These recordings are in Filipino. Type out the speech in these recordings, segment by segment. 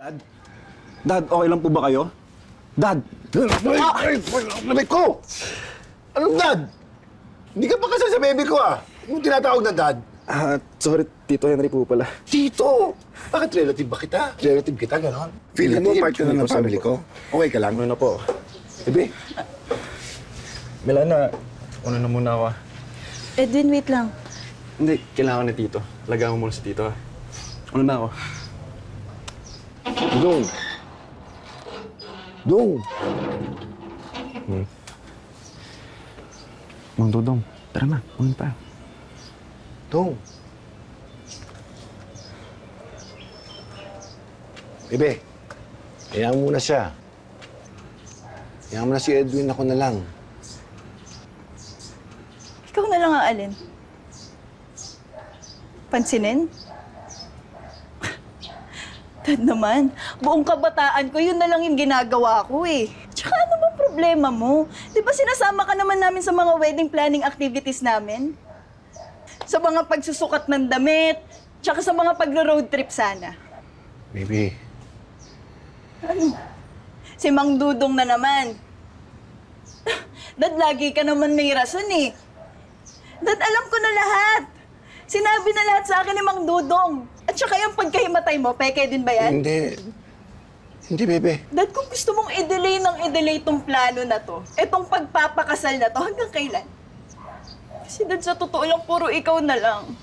Dad? Dad, okay lang po ba kayo? Dad! Ay, ko! Anong dad? Hindi ka pa kasal sa baby ko, ah. Yung tinatawag na dad. Sorry, Tito Henry po pala. Tito! Bakit relative ba kita? Relative kita, gano'n? Feeling mo part ka na ng family ko? Okay ka lang? Ano na po? Bebe? Milana, una na muna ako. Edwin, wait lang. Hindi, kailangan ni Tito. Lagahan mo muna si Tito. Una na ako. Dong. Dong. Mang Dudong, tara na. Unin pa. Dong. Bebe, hayaan mo na siya. Hayaan mo na si Edwin, ako na lang. Ikaw na lang ang alin. Pansinin? Dad naman, buong kabataan ko, yun na lang yung ginagawa ko eh. Tsaka ano bang problema mo? Di ba sinasama ka naman namin sa mga wedding planning activities namin? Sa mga pagsusukat ng damit, tsaka sa mga pagro-road trip sana. Baby, Ano? Si Mang Dudong na naman. Dad, lagi ka naman may rason eh. Dad, alam ko na lahat. Sinabi na lahat sa akin ni Mang Dudong. At saka yung pagkahimatay mo, peke din ba yan? hindi. Hindi, bebe. Dad, kung gusto mong i-delay tong plano na to, etong pagpapakasal na to, hanggang kailan? Kasi Dad, sa totoo lang, puro ikaw na lang.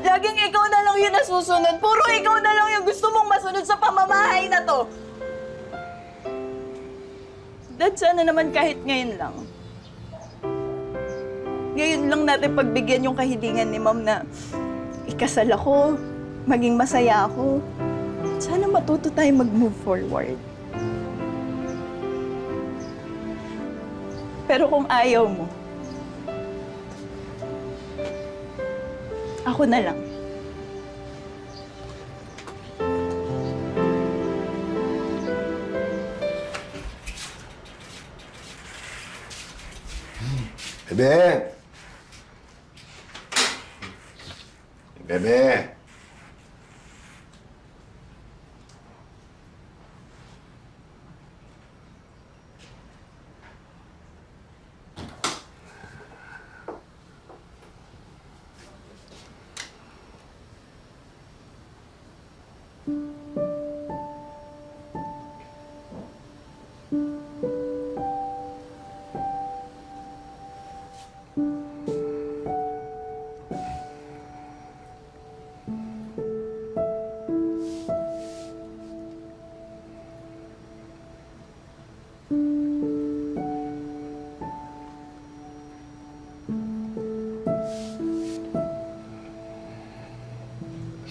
Laging ikaw na lang yung nasusunod. Puro ikaw na lang yung gusto mong masunod sa pamamahay na to. Dad, sana naman kahit ngayon lang. Ngayon lang natin pagbigyan yung kahilingan ni Ma'am na ikasal ako, maging masaya ako. Sana matuto tayo mag-move forward. Pero kung ayaw mo, ako na lang. Bebe! Bebe!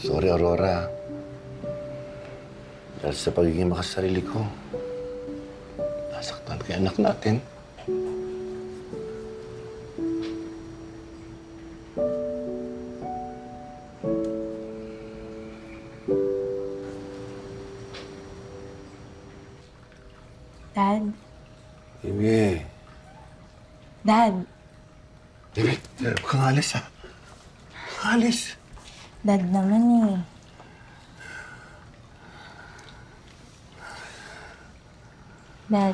Sorry, Aurora. Dahil sa pagiging makasarili ko, nasaktan kay anak natin. Dad? Baby. Dad? Baby, huwag kang alis, ha? Huwag kang alis. Dad naman eh. Dad,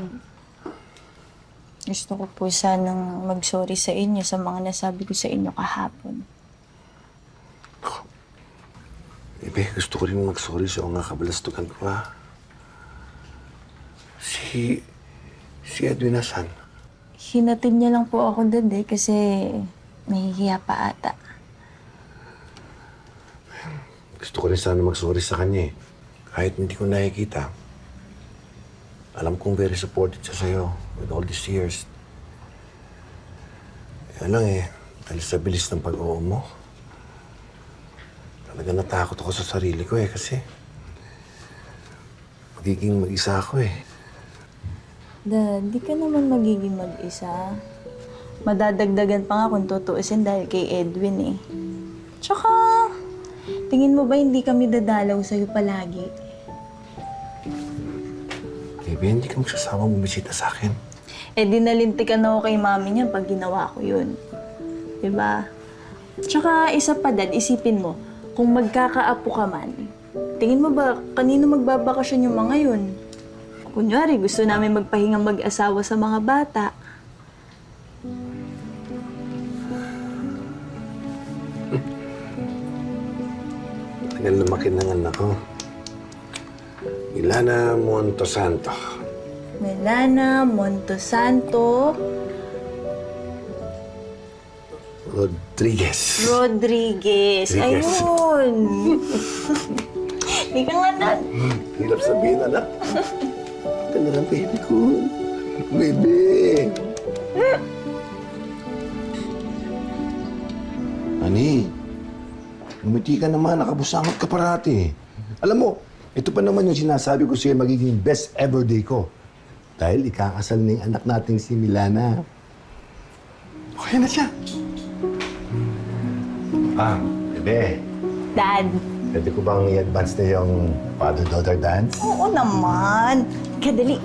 gusto ko po sanang mag-sorry sa inyo sa mga nasabi ko sa inyo kahapon. Baby, gusto ko rin mag-sorry sa mga kabalastugan ko, ha? Si Edwin nasan? Hinatid niya lang po ako, Dad eh, kasi nahihiya pa ata. Gusto ko rin sana mag-sorry sa kanya, eh. Kahit hindi ko nakikita. Alam kong very supportive siya sa'yo with all these years. Kaya lang eh, dahil sa bilis ng pag-oo mo, talaga natakot ako sa sarili ko eh, kasi magiging mag-isa ako eh. Dad, di ka naman magiging mag-isa. Madadagdagan pa nga kung tutuusin dahil kay Edwin eh. Tsaka, tingin mo ba hindi kami dadalaw sa'yo palagi? Baby, hindi ka magsasama bumisita sa akin. Eh, dinalintikan ako kay mami niya pag ginawa ko yun. Diba? Tsaka, isa pa, Dad, isipin mo, kung magkakaapo ka man, tingin mo ba kanino magbabakasyon yung mga yun? Kunyari, gusto namin magpahinga mag-asawa sa mga bata. Tagal lumaki ng anak ko. Ilana Montosanto. Melana Montosanto Rodriguez. Rodriguez. Rodriguez. Ayun. Hindi ka nga na. Hirap sabihin, anak. Ito na lang, baby ko. Baby. Ani, umiti ka naman. Nakabusangot ka parati. Alam mo, ito pa naman yung sinasabi ko sa'yo magiging best ever day ko. Dahil ikakasal na yung anak nating si Milana. Okay na siya. Bebe. Dad. Pwede ko bang i-advance na yung father-daughter dance? Oo naman. Kadali.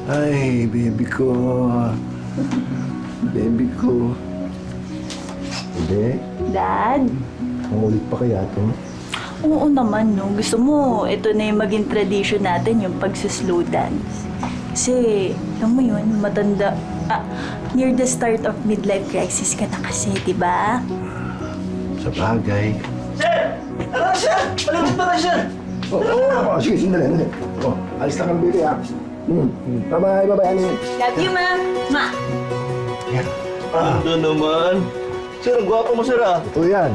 Ay, baby ko. Baby ko. Bebe, Dad. mangulit pa kaya to? Oo naman, no. Gusto mo, ito na yung maging tradition natin, yung pagsuslow dance. Kasi, alam mo yun, near the start of midlife crisis ka na kasi, di ba? Sa bagay. Sir! Ano na siya? Malapit pa na siya! Oo, sige, sandali. Oh, alis na kang baby, ha? Bye-bye, bye-bye, Ani. Love you, ma. Ma. Yan. Ano naman? Sir, ang gwapo mo, sir, ah. Ito yan.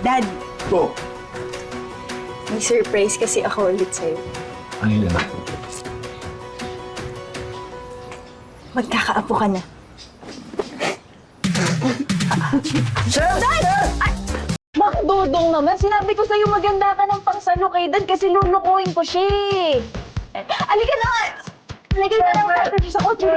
Dad. Ito. May surprise kasi ako ulit sa'yo. Ano yun, anak? Magkakaapo ka na. Sir! Sir! Makdudong naman. Sinabi ko sa'yo maganda ka ng pangsalo kay Dad kasi lulukuhin ko siya eh. Halika na nga! Halika na nga natin sa kotse.